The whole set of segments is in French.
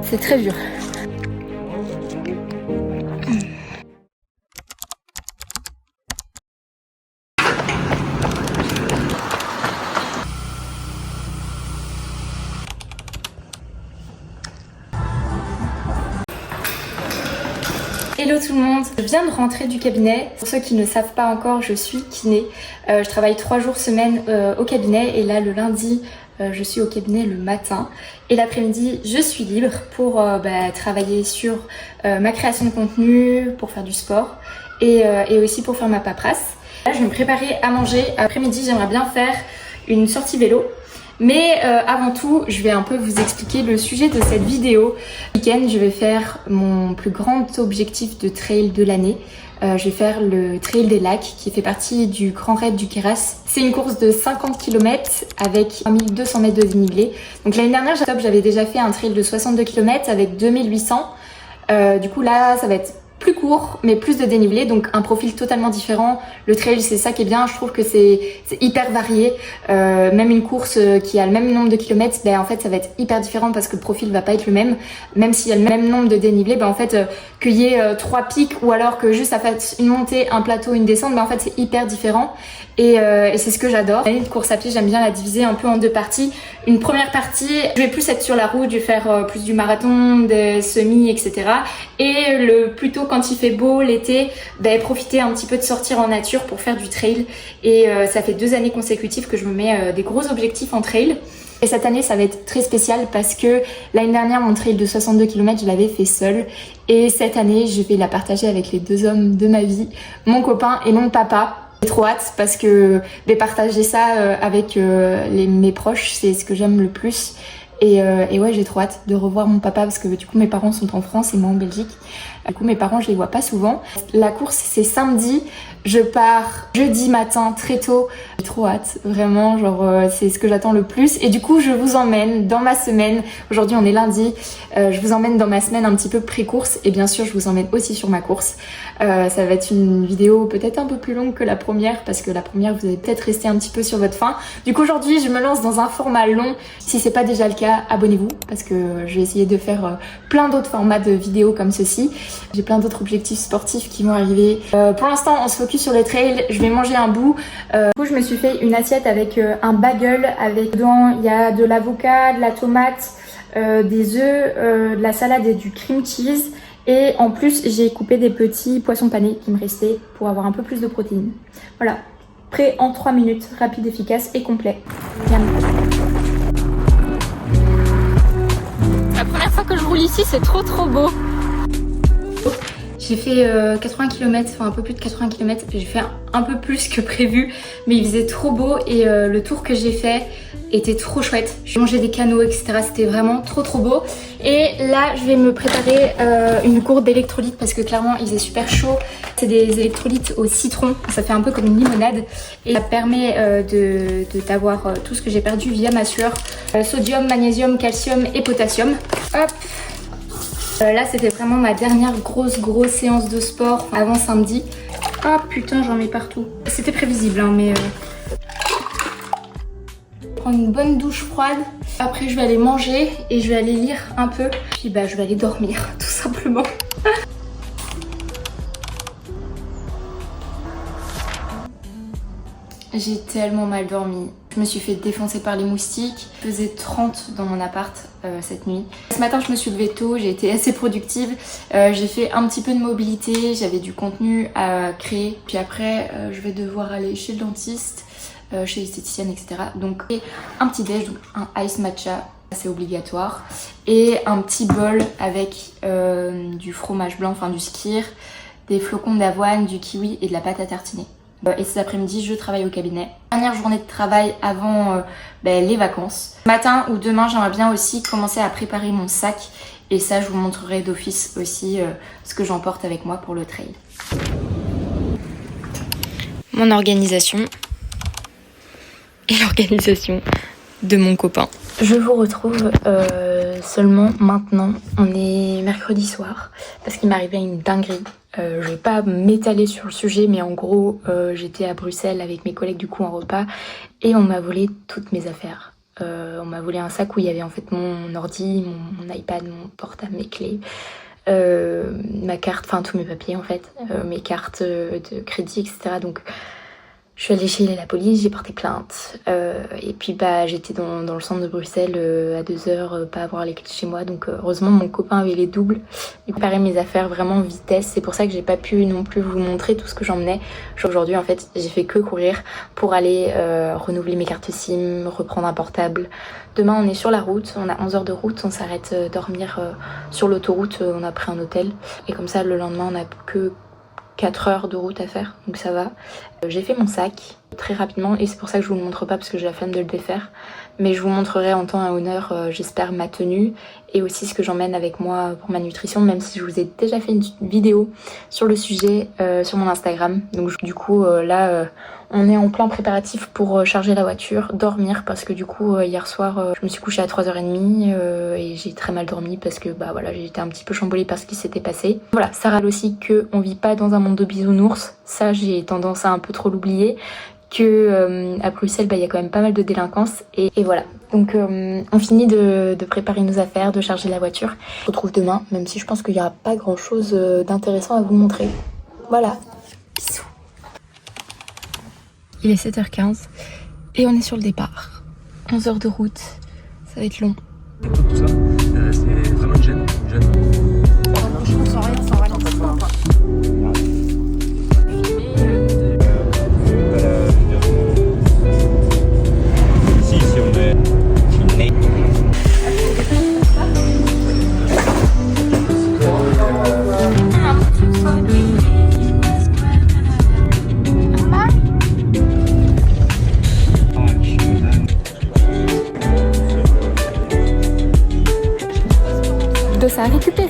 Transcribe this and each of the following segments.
C'est très dur. Hello tout le monde, je viens de rentrer du cabinet. Pour ceux qui ne savent pas encore, je suis kiné. Je travaille 3 jours semaine au cabinet et là le lundi je suis au cabinet le matin et l'après-midi je suis libre pour travailler sur ma création de contenu, pour faire du sport et aussi pour faire ma paperasse. Là je vais me préparer à manger. Après-midi j'aimerais bien faire une sortie vélo. Mais avant tout, je vais un peu vous expliquer le sujet de cette vidéo. Ce week-end, je vais faire mon plus grand objectif de trail de l'année. Je vais faire le Trail des Lacs qui fait partie du Grand Raid du Queyras. C'est une course de 50 km avec 1200 mètres de dénivelé. Donc l'année dernière, j'avais déjà fait un trail de 62 km avec 2800. Du coup là, ça va être plus court mais plus de dénivelé, donc un profil totalement différent. Le trail, c'est ça qui est bien, je trouve que c'est hyper varié. Même une course qui a le même nombre de kilomètres, en fait ça va être hyper différent parce que le profil va pas être le même. Même s'il y a le même nombre de dénivelé, en fait qu'il y ait 3 pics ou alors que juste ça fasse une montée, un plateau, une descente, en fait c'est hyper différent. Et c'est ce que j'adore. L'année de course à pied, j'aime bien la diviser un peu en 2 parties. Une première partie, je vais plus être sur la route, je vais faire plus du marathon, des semis, etc. Et plutôt quand il fait beau l'été, profiter un petit peu de sortir en nature pour faire du trail. Et ça fait 2 années consécutives que je me mets des gros objectifs en trail. Et cette année, ça va être très spécial parce que l'année dernière, mon trail de 62 km, je l'avais fait seule. Et cette année, je vais la partager avec les 2 hommes de ma vie, mon copain et mon papa. J'ai trop hâte parce que partager ça avec mes proches, c'est ce que j'aime le plus. Et ouais, j'ai trop hâte de revoir mon papa parce que du coup mes parents sont en France et moi en Belgique. Du coup mes parents je les vois pas souvent. La course c'est samedi, je pars jeudi matin très tôt. J'ai trop hâte, vraiment, c'est ce que j'attends le plus. Et du coup je vous emmène dans ma semaine. Aujourd'hui on est lundi, je vous emmène dans ma semaine un petit peu pré-course et bien sûr je vous emmène aussi sur ma course. Ça va être une vidéo peut-être un peu plus longue que la première parce que la première vous allez peut-être rester un petit peu sur votre faim. Du coup aujourd'hui je me lance dans un format long. Si c'est pas déjà le cas, abonnez-vous parce que je vais essayer de faire plein d'autres formats de vidéos comme ceci. J'ai plein d'autres objectifs sportifs qui vont arriver. Pour l'instant on se focus sur le trail, je vais manger un bout. Du coup je me suis fait une assiette avec un bagel, avec dedans il y a de l'avocat, de la tomate, des œufs, de la salade et du cream cheese. Et en plus j'ai coupé des petits poissons panés qui me restaient pour avoir un peu plus de protéines. Voilà, prêt en 3 minutes, rapide, efficace et complet. Miam. La première fois que je roule ici, c'est trop beau. J'ai fait 80 km, enfin un peu plus de 80 km, j'ai fait un peu plus que prévu, mais il faisait trop beau et le tour que j'ai fait était trop chouette. J'ai mangé des canaux, etc. C'était vraiment trop beau. Et là, je vais me préparer une gourde d'électrolytes parce que clairement, il faisait super chaud. C'est des électrolytes au citron, ça fait un peu comme une limonade et ça permet d'avoir tout ce que j'ai perdu via ma sueur. Sodium, magnésium, calcium et potassium. Hop. Là c'était vraiment ma dernière grosse séance de sport avant samedi. Oh putain j'en mets partout. C'était prévisible hein, mais prendre une bonne douche froide. Après je vais aller manger et je vais aller lire un peu. Puis je vais aller dormir tout simplement. J'ai tellement mal dormi. Je me suis fait défoncer par les moustiques. Il faisait 30 dans mon appart cette nuit. Ce matin, je me suis levée tôt, j'ai été assez productive. J'ai fait un petit peu de mobilité, j'avais du contenu à créer. Puis après, je vais devoir aller chez le dentiste, chez l'esthéticienne, etc. Donc, un petit déj, donc un ice matcha, c'est obligatoire. Et un petit bol avec du fromage blanc, enfin du skyr, des flocons d'avoine, du kiwi et de la pâte à tartiner. Et cet après-midi, je travaille au cabinet. Dernière journée de travail avant les vacances. Matin ou demain, j'aimerais bien aussi commencer à préparer mon sac. Et ça, je vous montrerai d'office aussi ce que j'emporte avec moi pour le trail. Mon organisation et l'organisation de mon copain. Je vous retrouve seulement maintenant. On est mercredi soir parce qu'il m'est arrivé une dinguerie. Je vais pas m'étaler sur le sujet, mais en gros, j'étais à Bruxelles avec mes collègues du coup en repas et on m'a volé toutes mes affaires. On m'a volé un sac où il y avait en fait mon ordi, mon iPad, mon portable, mes clés, ma carte, enfin tous mes papiers en fait, mes cartes de crédit, etc. Donc je suis allée chez la police, j'ai porté plainte. Et puis j'étais dans le centre de Bruxelles à 2h, pas avoir les clés chez moi. Donc heureusement mon copain avait les doubles. J'ai préparé mes affaires vraiment en vitesse. C'est pour ça que j'ai pas pu non plus vous montrer tout ce que j'emmenais. Aujourd'hui en fait j'ai fait que courir pour aller renouveler mes cartes SIM, reprendre un portable. Demain on est sur la route, on a 11 heures de route, on s'arrête dormir sur l'autoroute, on a pris un hôtel. Et comme ça le lendemain on a que 4 heures de route à faire, donc ça va. J'ai fait mon sac très rapidement et c'est pour ça que je vous le montre pas parce que j'ai la flemme de le défaire. Mais je vous montrerai en temps et en heure, j'espère, ma tenue et aussi ce que j'emmène avec moi pour ma nutrition, même si je vous ai déjà fait une vidéo sur le sujet sur mon Instagram. Donc du coup là on est en plein préparatif pour charger la voiture, dormir parce que du coup hier soir je me suis couchée à 3h30 et j'ai très mal dormi parce que voilà, j'ai été un petit peu chamboulée par ce qui s'était passé. Voilà, ça râle aussi qu'on vit pas dans un monde de bisounours, ça j'ai tendance à un peu trop l'oublier, que à Bruxelles il y a quand même pas mal de délinquance et voilà. Donc on finit de préparer nos affaires, de charger la voiture. On se retrouve demain, même si je pense qu'il n'y aura pas grand chose d'intéressant à vous montrer. Voilà, bisous. Il est 7h15 et on est sur le départ. 11 heures de route, ça va être long. Tout ça, c'est vraiment une gêne. Je sens rien, sans ralentissement quoi. Si on est de ça à récupérer.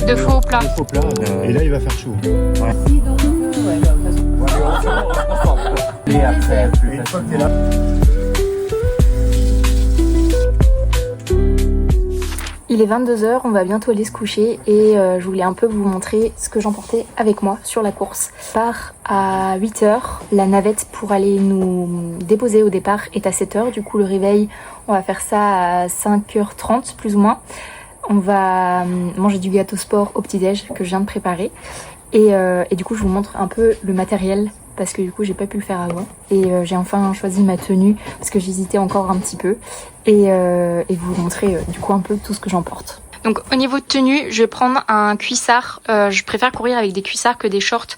De faux plat. Faux plat, et là il va faire chaud. Ouais. Et après, une fois que t'es là. Il est 22h, on va bientôt aller se coucher et je voulais un peu vous montrer ce que j'emportais avec moi sur la course. Je pars à 8h, la navette pour aller nous déposer au départ est à 7h, du coup le réveil on va faire ça à 5h30 plus ou moins. On va manger du gâteau sport au petit-déj que je viens de préparer et du coup je vous montre un peu le matériel parce que du coup j'ai pas pu le faire avant et j'ai enfin choisi ma tenue parce que j'hésitais encore un petit peu et vous montrer du coup un peu tout ce que j'emporte. Donc au niveau de tenue, je vais prendre un cuissard. Je préfère courir avec des cuissards que des shorts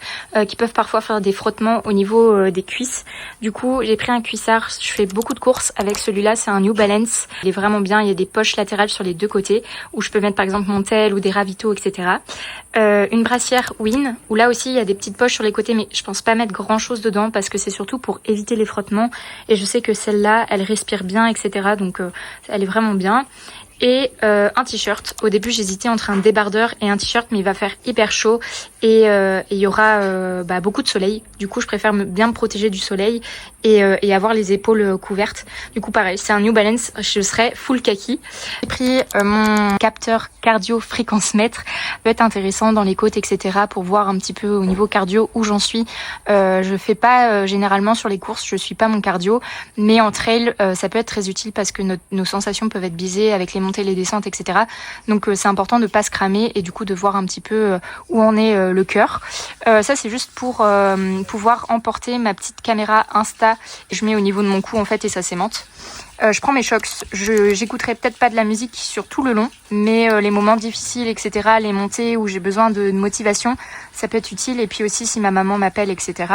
qui peuvent parfois faire des frottements au niveau des cuisses. Du coup, j'ai pris un cuissard. Je fais beaucoup de courses avec celui-là. C'est un New Balance. Il est vraiment bien. Il y a des poches latérales sur les deux côtés où je peux mettre par exemple mon tel ou des ravitaux, etc. Une brassière Win où là aussi il y a des petites poches sur les côtés, mais je pense pas mettre grand chose dedans parce que c'est surtout pour éviter les frottements. Et je sais que celle-là, elle respire bien, etc. Donc elle est vraiment bien. Et un t-shirt. Au début j'hésitais entre un débardeur et un t-shirt, mais il va faire hyper chaud et il y aura beaucoup de soleil. Du coup je préfère bien me protéger du soleil et avoir les épaules couvertes. Du coup pareil, c'est un New Balance, je serai full kaki. J'ai pris mon capteur cardio fréquence mètre, peut être intéressant dans les côtes, etc. pour voir un petit peu au niveau cardio où j'en suis. Je fais pas généralement sur les courses, je suis pas mon cardio, mais en trail ça peut être très utile parce que nos sensations peuvent être biaisées avec les montées, les descentes, etc. Donc c'est important de pas se cramer et du coup de voir un petit peu où en est le cœur. Ça c'est juste pour pouvoir emporter ma petite caméra Insta. Je mets au niveau de mon cou en fait et ça s'aimante. Je prends mes shocks, j'écouterai peut-être pas de la musique sur tout le long, mais les moments difficiles, etc., les montées où j'ai besoin de motivation, ça peut être utile. Et puis aussi si ma maman m'appelle, etc.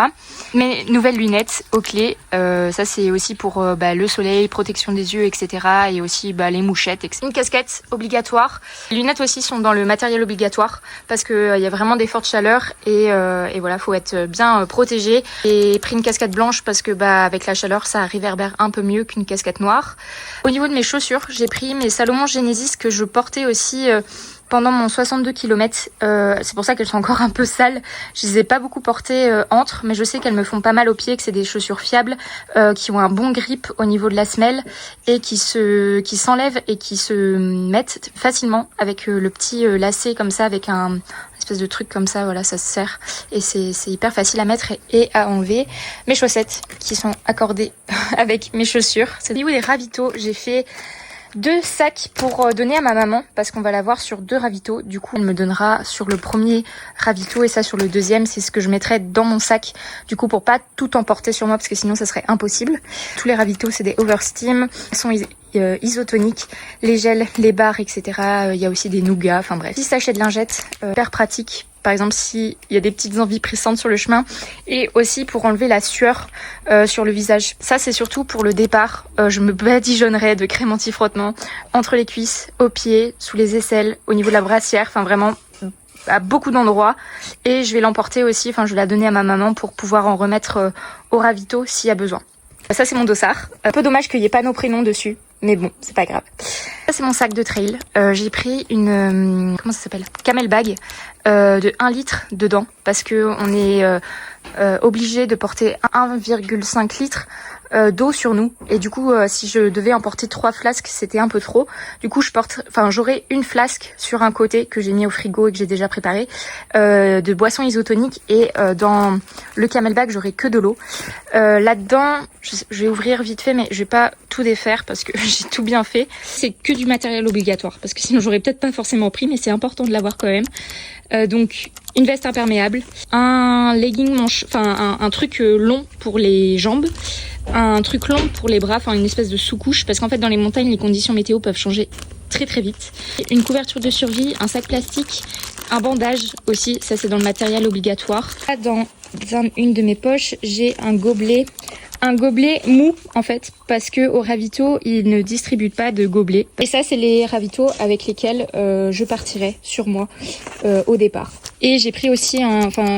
Mes nouvelles lunettes aux clés, ça c'est aussi pour le soleil, protection des yeux, etc. Et aussi les mouchettes, etc. Une casquette obligatoire. Les lunettes aussi sont dans le matériel obligatoire parce que y a vraiment des fortes chaleurs et voilà, faut être bien protégé. Et pris une casquette blanche parce que avec la chaleur ça réverbère un peu mieux qu'une casquette noire. Au niveau de mes chaussures, j'ai pris mes Salomon Genesis que je portais aussi pendant mon 62 km. C'est pour ça qu'elles sont encore un peu sales. Je les ai pas beaucoup portées entre, mais je sais qu'elles me font pas mal aux pieds, que c'est des chaussures fiables, qui ont un bon grip au niveau de la semelle et qui s'enlèvent et qui se mettent facilement avec le petit lacet comme ça, avec un espèce de truc comme ça, voilà, ça se serre et c'est hyper facile à mettre et à enlever. Mes chaussettes qui sont accordées avec mes chaussures. C'est au niveau des ravitaux, j'ai fait 2 sacs pour donner à ma maman parce qu'on va l'avoir sur 2 ravitaux. Du coup, elle me donnera sur le premier ravito et ça sur le deuxième. C'est ce que je mettrai dans mon sac. Du coup, pour pas tout emporter sur moi parce que sinon ça serait impossible. Tous les ravitaux, c'est des Oversteam. Ils sont isotoniques, les gels, les barres, etc. Il y a aussi des nougats. Enfin bref. 6 sachets de lingettes, hyper pratique. Par exemple, s'il y a des petites envies pressantes sur le chemin. Et aussi pour enlever la sueur sur le visage. Ça, c'est surtout pour le départ. Je me badigeonnerai de crème anti-frottement entre les cuisses, aux pieds, sous les aisselles, au niveau de la brassière. Enfin, vraiment à beaucoup d'endroits. Et je vais l'emporter aussi. Enfin, je vais la donner à ma maman pour pouvoir en remettre au ravito s'il y a besoin. Ça, c'est mon dossard. Un peu dommage qu'il n'y ait pas nos prénoms dessus. Mais bon, c'est pas grave. Ça, c'est mon sac de trail. J'ai pris une... comment ça s'appelle ? Camel bag de 1 litre dedans. Parce que on est obligé de porter 1,5 litre d'eau sur nous. Et du coup, si je devais emporter 3 flasques, c'était un peu trop. Du coup, j'aurai une flasque sur un côté que j'ai mis au frigo et que j'ai déjà préparé de boissons isotoniques. Et dans le camelback, j'aurai que de l'eau. Là-dedans, je vais ouvrir vite fait, mais je vais pas tout défaire parce que j'ai tout bien fait. C'est que du matériel obligatoire parce que sinon j'aurais peut-être pas forcément pris, mais c'est important de l'avoir quand même. Donc une veste imperméable, un legging un truc long pour les jambes, un truc long pour les bras, enfin une espèce de sous-couche parce qu'en fait dans les montagnes les conditions météo peuvent changer très très vite. Une couverture de survie, un sac plastique, un bandage aussi, ça c'est dans le matériel obligatoire. Là, dans une de mes poches, j'ai un gobelet mou en fait parce que au ravito ils ne distribuent pas de gobelet et ça c'est les ravitaux avec lesquels je partirai sur moi au départ. Et j'ai pris aussi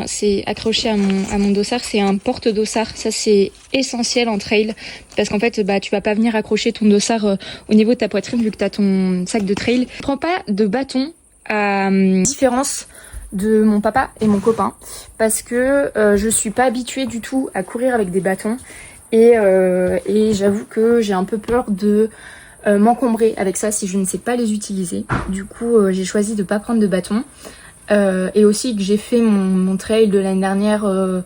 c'est accroché à mon dossard, c'est un porte-dossard. Ça c'est essentiel en trail parce qu'en fait tu vas pas venir accrocher ton dossard au niveau de ta poitrine vu que t'as ton sac de trail. Je prends pas de bâton à différence de mon papa et mon copain parce que je suis pas habituée du tout à courir avec des bâtons et j'avoue que j'ai un peu peur de m'encombrer avec ça si je ne sais pas les utiliser. Du coup j'ai choisi de pas prendre de bâton et aussi que j'ai fait mon trail de l'année dernière de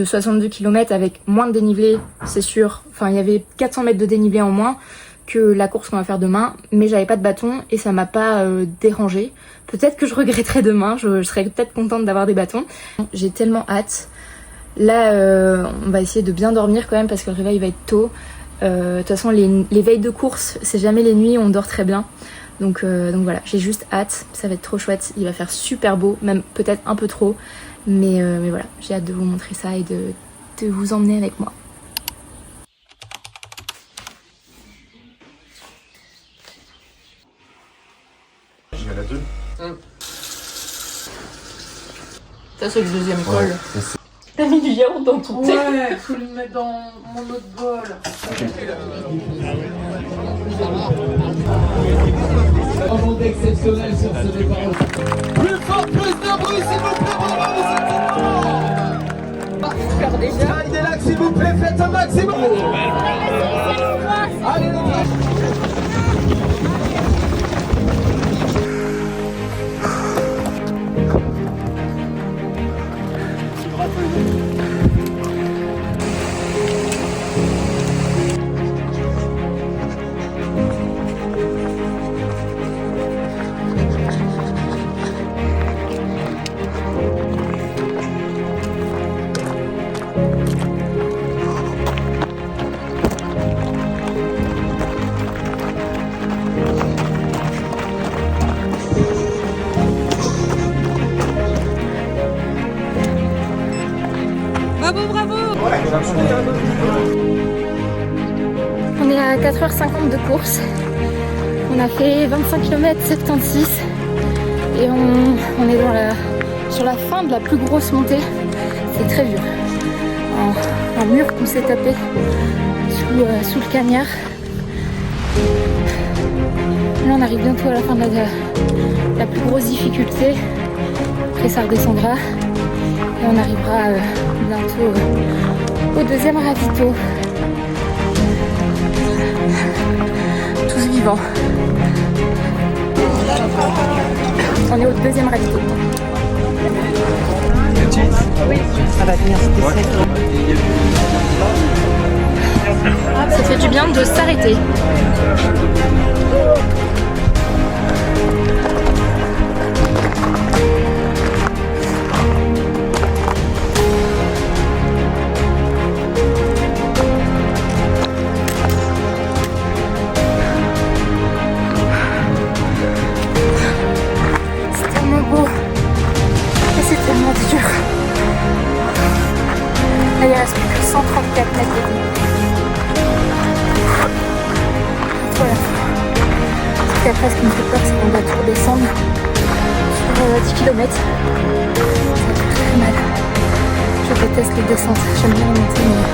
62 km avec moins de dénivelé, c'est sûr. Enfin il y avait 400 mètres de dénivelé en moins que la course qu'on va faire demain, mais j'avais pas de bâton et ça m'a pas dérangé. Peut-être que je regretterai demain, je serais peut-être contente d'avoir des bâtons. J'ai tellement hâte. Là, on va essayer de bien dormir quand même parce que le réveil va être tôt. De toute façon, les veilles de course, c'est jamais les nuits où on dort très bien. Donc voilà, j'ai juste hâte. Ça va être trop chouette. Il va faire super beau, même peut-être un peu trop. Mais voilà, j'ai hâte de vous montrer ça et de vous emmener avec moi. Il y en a 2. Ça c'est le deuxième col. Ouais, T'as mis du yaourt dans ton thé? Ouais, faut le mettre dans mon autre bol. Un monde exceptionnel sur ce départ. Plus fort, plus de bruit, s'il vous plaît, bravo, Déjà. il est là, s'il vous plaît, faites un maximum. Allez, On est à 4h50 de course. On a fait 25 km 76 et on est sur la fin de la plus grosse montée. C'est très dur. Un mur qu'on s'est tapé sous le cagnard. Là on arrive bientôt à la fin de la plus grosse difficulté. Après ça redescendra et on arrivera bientôt au deuxième ravito. Tous vivants. On est au deuxième ravito. Oui. Ça va venir, c'était sec. Ça fait du bien de s'arrêter. C'est tellement beau et c'est tellement dur. Là, il reste plus que 134 mètres de vie. Voilà. Ce qui après ce qui me fait peur, c'est qu'on doit tout redescendre sur 10 km. Ça fait très mal. Je déteste les descentes. J'aime bien les montées, mais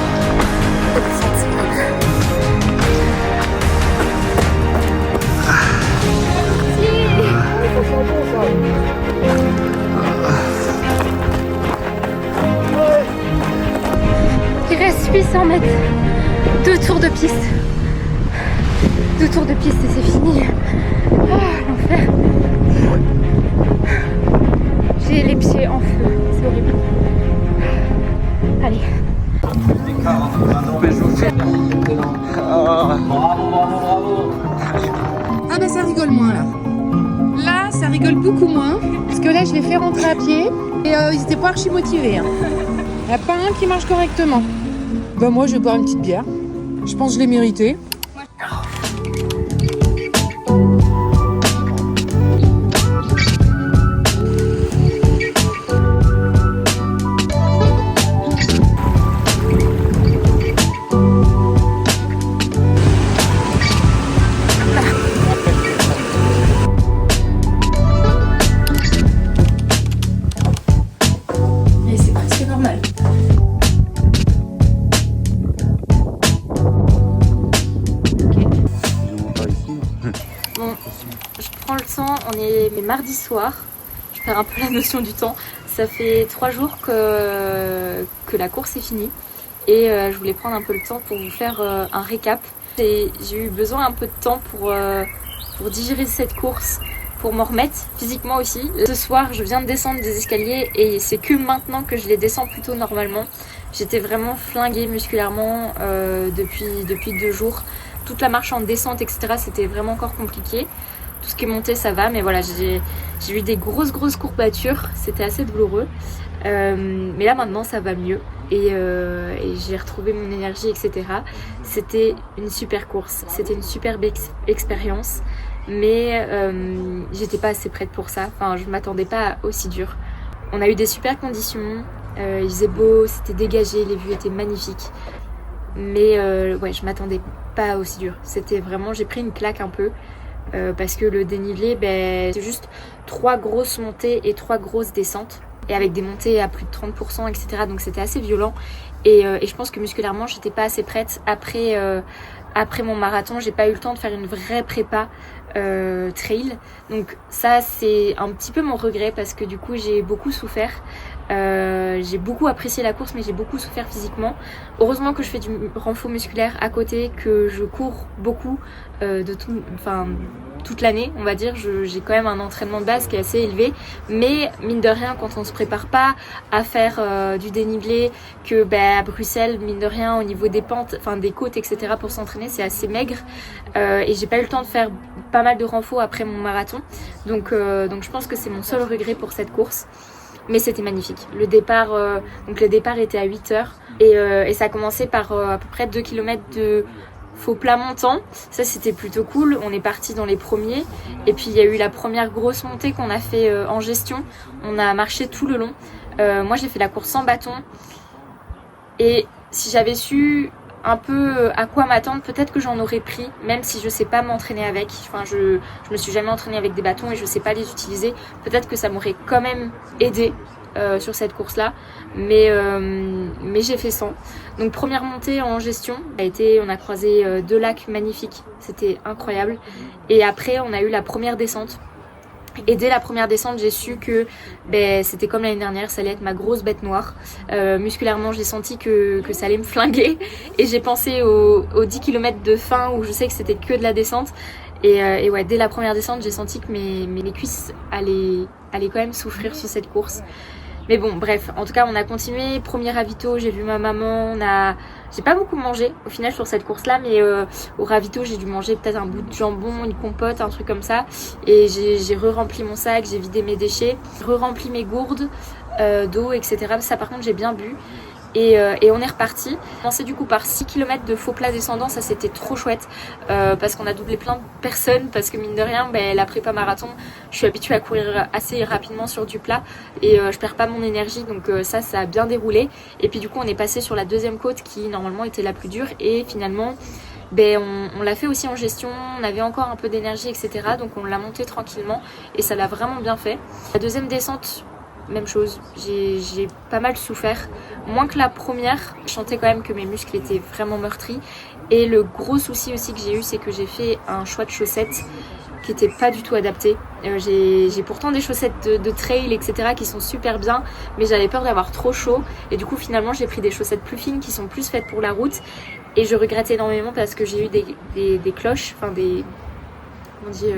les descentes, c'est horrible. Il reste 800 mètres. 2 tours de piste. 2 tours de piste et c'est fini. Ah, l'enfer. J'ai les pieds en feu. C'est horrible. Allez. Ah bah ça rigole moins là. Là, ça rigole beaucoup moins. Parce que là, je les fais rentrer à pied. Et ils étaient pas archi motivés. Hein. Il n'y a pas un qui marche correctement. Bah moi, je vais boire une petite bière. Je pense que je l'ai mérité. Et c'est presque normal. Bon, je prends le temps, on est mardi soir, je perds un peu la notion du temps. Ça fait 3 jours que la course est finie et je voulais prendre un peu le temps pour vous faire un récap. J'ai eu besoin un peu de temps pour digérer cette course, pour m'en remettre physiquement aussi. Ce soir, je viens de descendre des escaliers et c'est que maintenant que je les descends plutôt normalement. J'étais vraiment flinguée musculairement depuis 2 jours. Toute la marche en descente, etc., c'était vraiment encore compliqué. Tout ce qui est monté, ça va, mais voilà, j'ai eu des grosses courbatures. C'était assez douloureux. Mais là, maintenant, ça va mieux. Et j'ai retrouvé mon énergie, etc. C'était une super course. C'était une superbe expérience. Mais j'étais pas assez prête pour ça. Enfin, je m'attendais pas aussi dur. On a eu des super conditions. Il faisait beau, c'était dégagé, les vues étaient magnifiques. Mais ouais, je m'attendais pas aussi dur. C'était vraiment, j'ai pris une claque un peu parce que le dénivelé, c'est juste 3 grosses montées et 3 grosses descentes. Et avec des montées à plus de 30%, etc. Donc c'était assez violent. Et je pense que musculairement, j'étais pas assez prête. Après mon marathon, j'ai pas eu le temps de faire une vraie prépa trail. Donc ça, c'est un petit peu mon regret parce que du coup, j'ai beaucoup souffert. J'ai beaucoup apprécié la course, mais j'ai beaucoup souffert physiquement. Heureusement que je fais du renfort musculaire à côté, que je cours beaucoup toute l'année, on va dire. J'ai quand même un entraînement de base qui est assez élevé, mais mine de rien, quand on se prépare pas à faire du dénivelé, que à Bruxelles, mine de rien, au niveau des pentes, enfin des côtes, etc., pour s'entraîner, c'est assez maigre. Et j'ai pas eu le temps de faire pas mal de renfort après mon marathon. Donc je pense que c'est mon seul regret pour cette course. Mais c'était magnifique. Le départ était à 8h et ça a commencé par à peu près 2 km de faux plat montant. Ça, c'était plutôt cool. On est parti dans les premiers. Et puis, il y a eu la première grosse montée qu'on a fait en gestion. On a marché tout le long. Moi, j'ai fait la course sans bâton. Et si j'avais su un peu à quoi m'attendre, peut-être que j'en aurais pris, même si je sais pas m'entraîner avec. Enfin, je me suis jamais entraînée avec des bâtons et je sais pas les utiliser. Peut-être que ça m'aurait quand même aidé sur cette course-là, mais j'ai fait sans. Donc première montée en gestion, on a croisé 2 lacs magnifiques, c'était incroyable. Et après, on a eu la première descente. Et dès la première descente, j'ai su que c'était comme l'année dernière, ça allait être ma grosse bête noire. Musculairement, j'ai senti que ça allait me flinguer. Et j'ai pensé aux 10 km de fin où je sais que c'était que de la descente. Et ouais, dès la première descente, j'ai senti que mes cuisses allaient quand même souffrir sur cette course. Mais bon, bref, en tout cas, on a continué. Premier ravito, j'ai vu ma maman. J'ai pas beaucoup mangé au final sur cette course-là, mais au ravito, j'ai dû manger peut-être un bout de jambon, une compote, un truc comme ça. Et j'ai re-rempli mon sac, j'ai vidé mes déchets, re-rempli mes gourdes d'eau, etc. Ça, par contre, j'ai bien bu. Et on est reparti. On commençait du coup par 6 km de faux plat descendant, ça c'était trop chouette parce qu'on a doublé plein de personnes, parce que mine de rien, la prépa marathon, je suis habituée à courir assez rapidement sur du plat et je perds pas mon énergie, donc ça a bien déroulé. Et puis du coup on est passé sur la deuxième côte qui normalement était la plus dure et finalement on l'a fait aussi en gestion, on avait encore un peu d'énergie, etc. Donc on l'a monté tranquillement et ça l'a vraiment bien fait. La deuxième descente, même chose, j'ai pas mal souffert, moins que la première. Je sentais quand même que mes muscles étaient vraiment meurtris. Et le gros souci aussi que j'ai eu, c'est que j'ai fait un choix de chaussettes qui était pas du tout adapté. J'ai pourtant des chaussettes de trail, etc. qui sont super bien, mais j'avais peur d'avoir trop chaud. Et du coup, finalement, j'ai pris des chaussettes plus fines qui sont plus faites pour la route. Et je regrette énormément parce que j'ai eu des cloches, enfin on dit,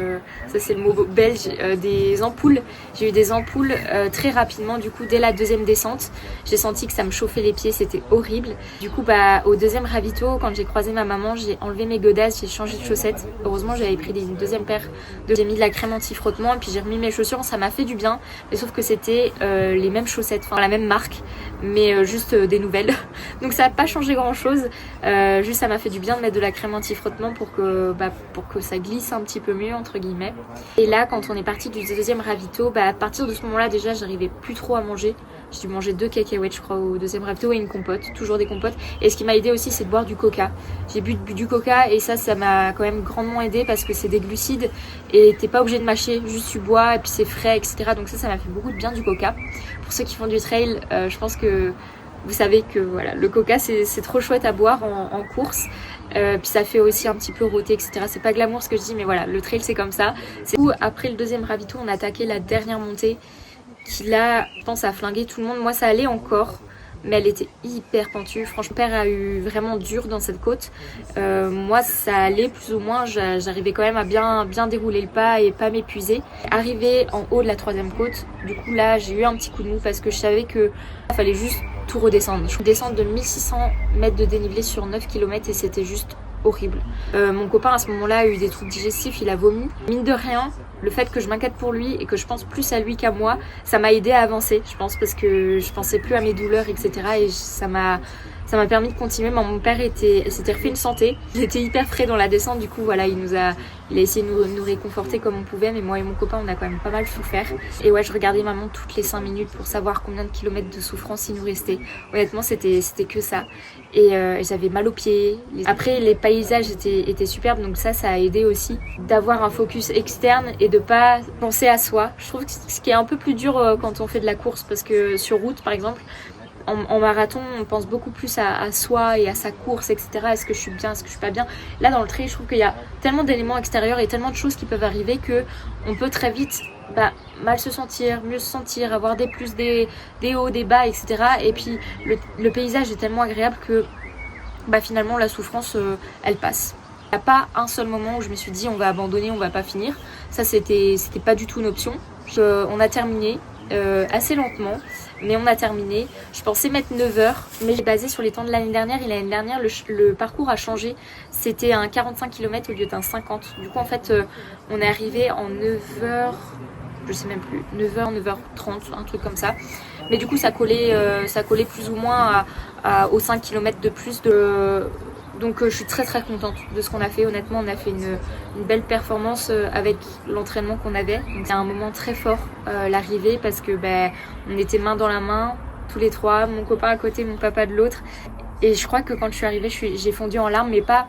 ça c'est le mot belge, des ampoules. J'ai eu des ampoules très rapidement, du coup dès la deuxième descente, j'ai senti que ça me chauffait les pieds, c'était horrible. Du coup au deuxième ravito, quand j'ai croisé ma maman, j'ai enlevé mes godasses, j'ai changé de chaussettes. Heureusement j'avais pris une deuxième paire, j'ai mis de la crème anti-frottement et puis j'ai remis mes chaussures, ça m'a fait du bien. Mais sauf que c'était les mêmes chaussettes, enfin la même marque, mais juste des nouvelles. Donc ça n'a pas changé grand chose, juste ça m'a fait du bien de mettre de la crème anti-frottement pour que ça glisse un petit peu mieux entre guillemets. Et là quand on est parti du deuxième ravito, à partir de ce moment là déjà j'arrivais plus trop à manger. J'ai dû manger 2 cacahuètes je crois au deuxième ravito et une compote, toujours des compotes. Et ce qui m'a aidé aussi c'est de boire du coca. J'ai bu du coca et ça m'a quand même grandement aidé parce que c'est des glucides et t'es pas obligé de mâcher, juste tu bois et puis c'est frais, etc. Donc ça m'a fait beaucoup de bien du coca. Pour ceux qui font du trail, je pense que vous savez que voilà, le coca c'est trop chouette à boire en course. Puis ça fait aussi un petit peu rôter, etc. C'est pas glamour ce que je dis, mais voilà, le trail c'est comme ça. Après le deuxième ravito, on a attaqué la dernière montée qui là, je pense, a flingué tout le monde. Moi ça allait encore, mais elle était hyper pentue. Franchement, mon père a eu vraiment dur dans cette côte. Moi ça allait plus ou moins, j'arrivais quand même à bien dérouler le pas et pas m'épuiser. Arrivé en haut de la troisième côte, du coup là j'ai eu un petit coup de mou parce que je savais que il fallait juste tout redescendre. Je descends de 1600 mètres de dénivelé sur 9 km et c'était juste horrible. Mon copain à ce moment-là a eu des troubles digestifs, il a vomi. Mine de rien, le fait que je m'inquiète pour lui et que je pense plus à lui qu'à moi, ça m'a aidé à avancer, je pense, parce que je pensais plus à mes douleurs, etc. Et ça m'a permis de continuer. Mon père s'était refait une santé. Il était hyper frais dans la descente, du coup voilà, il a essayé de nous réconforter comme on pouvait, mais moi et mon copain on a quand même pas mal souffert. Et ouais, je regardais ma montre toutes les 5 minutes pour savoir combien de kilomètres de souffrance il nous restait. Honnêtement c'était que ça. Et j'avais mal aux pieds. Après les paysages étaient superbes, donc ça a aidé aussi d'avoir un focus externe et de pas penser à soi. Je trouve que ce qui est un peu plus dur quand on fait de la course, parce que sur route par exemple, en marathon, on pense beaucoup plus à soi et à sa course, etc. Est-ce que je suis bien, est-ce que je suis pas bien? Là, dans le trail, je trouve qu'il y a tellement d'éléments extérieurs et tellement de choses qui peuvent arriver que on peut très vite mal se sentir, mieux se sentir, avoir des plus, des hauts, des bas, etc. Et puis, le paysage est tellement agréable que finalement, la souffrance, elle passe. Il n'y a pas un seul moment où je me suis dit on va abandonner, on va pas finir. Ça, c'était pas du tout une option. On a terminé assez lentement. Mais on a terminé. Je pensais mettre 9 heures, mais j'ai basé sur les temps de l'année dernière. Et l'année dernière, le parcours a changé. C'était un 45 km au lieu d'un 50. Du coup, en fait, on est arrivé en 9 heures, je sais même plus, 9h, 9h30, un truc comme ça. Mais du coup, ça collait plus ou moins aux 5 km de plus de... Donc je suis très très contente de ce qu'on a fait. Honnêtement, on a fait une belle performance avec l'entraînement qu'on avait. Donc, c'est un moment très fort l'arrivée parce que on était main dans la main tous les trois, mon copain à côté, mon papa de l'autre. Et je crois que quand je suis arrivée, j'ai fondu en larmes, mais pas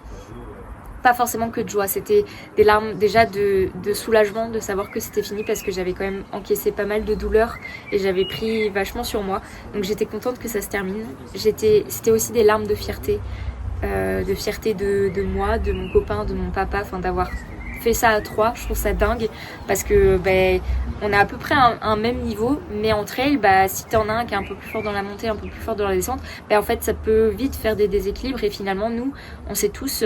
forcément que de joie. C'était des larmes déjà de soulagement de savoir que c'était fini parce que j'avais quand même encaissé pas mal de douleurs et j'avais pris vachement sur moi. Donc j'étais contente que ça se termine. C'était aussi des larmes de fierté. De moi, de mon copain, de mon papa, d'avoir fait ça à 3, je trouve ça dingue parce que on a à peu près un même niveau, mais en trail, si t'en as un qui est un peu plus fort dans la montée, un peu plus fort dans la descente, en fait ça peut vite faire des déséquilibres et finalement nous on s'est tous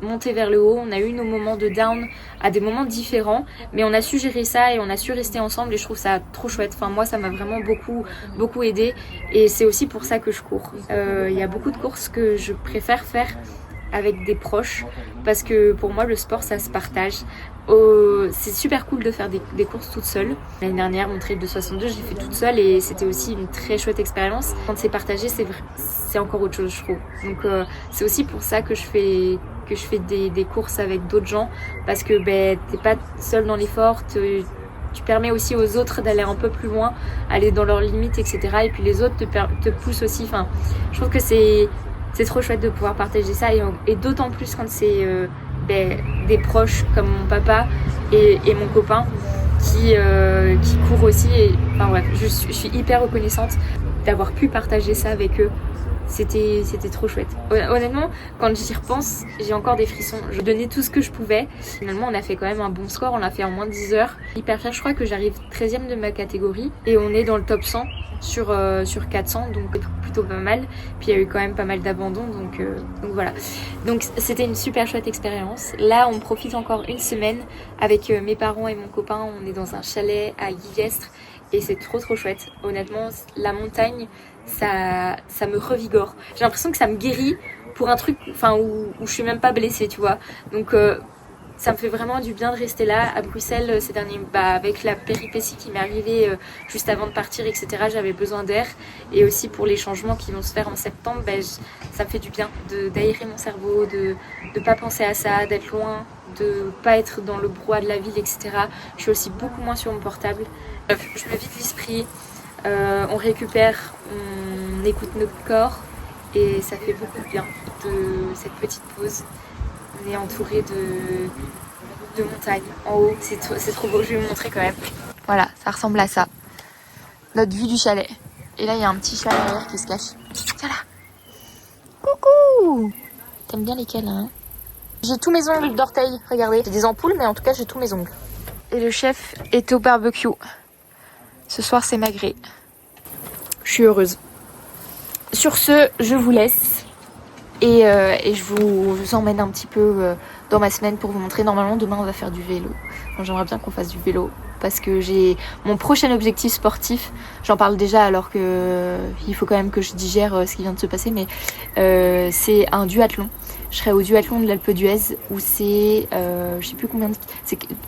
montés vers le haut, on a eu nos moments de down à des moments différents, mais on a su gérer ça et on a su rester ensemble et je trouve ça trop chouette. Enfin moi ça m'a vraiment beaucoup aidé et c'est aussi pour ça que je cours. Il y a beaucoup de courses que je préfère faire avec des proches parce que pour moi le sport ça se partage. C'est super cool de faire des courses toute seule. L'année dernière mon trail de 62 j'ai fait toute seule et c'était aussi une très chouette expérience. Quand c'est partagé c'est encore autre chose je trouve. Donc c'est aussi pour ça que je fais des courses avec d'autres gens parce que t'es pas seul dans l'effort, tu permets aussi aux autres d'aller un peu plus loin, aller dans leurs limites, etc. Et puis les autres te poussent aussi. Enfin, je trouve que c'est trop chouette de pouvoir partager ça et d'autant plus quand c'est des proches comme mon papa et mon copain qui courent aussi. Et, enfin bref, je suis hyper reconnaissante d'avoir pu partager ça avec eux. C'était trop chouette. Honnêtement, quand j'y repense, j'ai encore des frissons. Je donnais tout ce que je pouvais. Finalement, on a fait quand même un bon score. On l'a fait en moins de 10 heures. Hyper fière, je crois que j'arrive 13e de ma catégorie. Et on est dans le top 100 sur 400. Donc plutôt pas mal. Puis il y a eu quand même pas mal d'abandons. Donc voilà. Donc c'était une super chouette expérience. Là, on profite encore une semaine avec mes parents et mon copain. On est dans un chalet à Guillestre. Et c'est trop chouette. Honnêtement, la montagne, ça me revigore. J'ai l'impression que ça me guérit pour un truc où je suis même pas blessée, tu vois. Donc ça me fait vraiment du bien de rester là. À Bruxelles, ces derniers, avec la péripétie qui m'est arrivée juste avant de partir, etc., j'avais besoin d'air. Et aussi pour les changements qui vont se faire en septembre, ça me fait du bien d'aérer mon cerveau, de pas penser à ça, d'être loin, de pas être dans le brouhaha de la ville, etc. Je suis aussi beaucoup moins sur mon portable. Je me vide l'esprit, on récupère, on écoute notre corps et ça fait beaucoup de bien de cette petite pause. On est entouré de montagnes en haut, c'est trop beau, je vais vous montrer quand même. Voilà, ça ressemble à ça, notre vue du chalet. Et là il y a un petit chat derrière qui se cache. Tiens là. Coucou. T'aimes bien les câlins, hein? J'ai tous mes ongles d'orteil, regardez. J'ai des ampoules mais en tout cas j'ai tous mes ongles. Et le chef est au barbecue. Ce soir c'est Magré. Je suis heureuse. Sur ce, je vous laisse et je vous emmène un petit peu dans ma semaine pour vous montrer. Normalement demain on va faire du vélo. Enfin, j'aimerais bien qu'on fasse du vélo parce que j'ai mon prochain objectif sportif. J'en parle déjà alors que il faut quand même que je digère ce qui vient de se passer, mais c'est un duathlon. Je serai au duathlon de l'Alpe d'Huez où c'est, je sais plus combien de...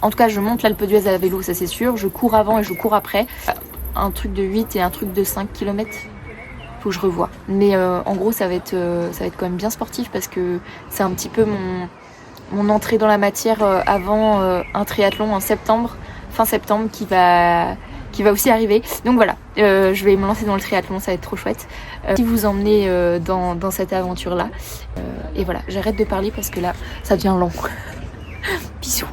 En tout cas, je monte l'Alpe d'Huez à vélo, ça c'est sûr. Je cours avant et je cours après. Un truc de 8 et un truc de 5 km. Faut que je revoie. Mais en gros, ça va être quand même bien sportif parce que c'est un petit peu mon entrée dans la matière avant un triathlon en septembre, fin septembre, qui va aussi arriver. Donc voilà, je vais me lancer dans le triathlon, ça va être trop chouette. Si vous emmenez dans cette aventure-là. Et voilà, j'arrête de parler parce que là, ça devient long. Bisous.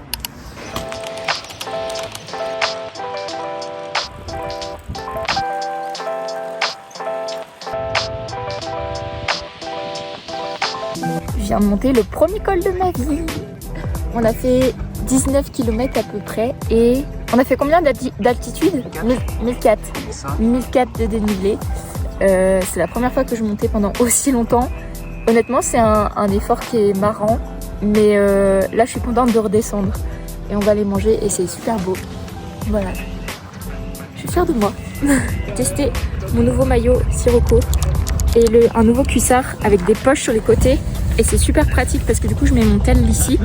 Je viens de monter le premier col de ma vie. On a fait 19 km à peu près et on a fait combien d'altitude? 1004. 1004 de dénivelé. C'est la première fois que je montais pendant aussi longtemps. Honnêtement, c'est un effort qui est marrant, mais là je suis contente de redescendre et on va aller manger et c'est super beau. Voilà, je suis fière de moi. J'ai testé mon nouveau maillot Sirocco et un nouveau cuissard avec des poches sur les côtés. Et c'est super pratique parce que du coup je mets mon tel ici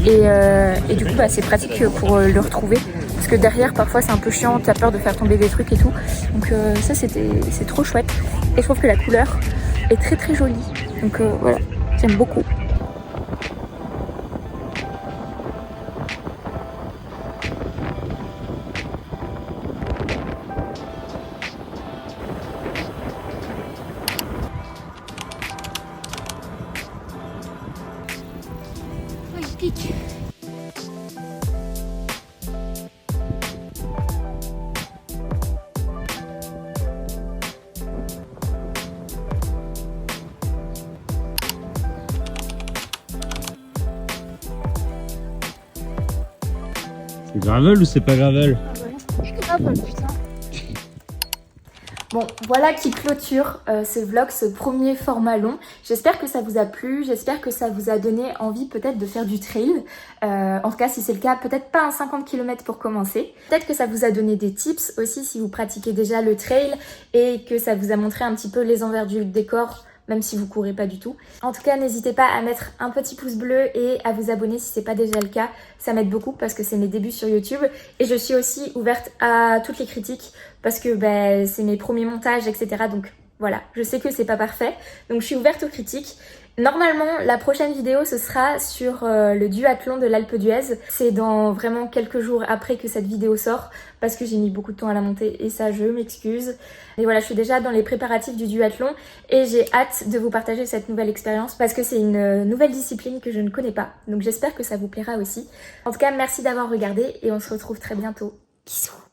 et du coup c'est pratique pour le retrouver parce que derrière parfois c'est un peu chiant, t'as peur de faire tomber des trucs et tout, donc ça c'est trop chouette et je trouve que la couleur est très jolie, donc voilà, j'aime beaucoup. Pique. gravel ou c'est pas gravel? Grave, putain. Bon, voilà qui clôture ce vlog, ce premier format long. J'espère que ça vous a plu, j'espère que ça vous a donné envie peut-être de faire du trail. En tout cas, si c'est le cas, peut-être pas un 50 km pour commencer. Peut-être que ça vous a donné des tips aussi si vous pratiquez déjà le trail et que ça vous a montré un petit peu les envers du décor, même si vous courez pas du tout. En tout cas, n'hésitez pas à mettre un petit pouce bleu et à vous abonner si c'est pas déjà le cas. Ça m'aide beaucoup parce que c'est mes débuts sur YouTube et je suis aussi ouverte à toutes les critiques parce que c'est mes premiers montages, etc. Donc voilà, je sais que c'est pas parfait, donc je suis ouverte aux critiques. Normalement, la prochaine vidéo, ce sera sur le duathlon de l'Alpe d'Huez. C'est dans vraiment quelques jours après que cette vidéo sort, parce que j'ai mis beaucoup de temps à la monter et ça, je m'excuse. Mais voilà, je suis déjà dans les préparatifs du duathlon et j'ai hâte de vous partager cette nouvelle expérience parce que c'est une nouvelle discipline que je ne connais pas. Donc j'espère que ça vous plaira aussi. En tout cas, merci d'avoir regardé et on se retrouve très bientôt. Bisous!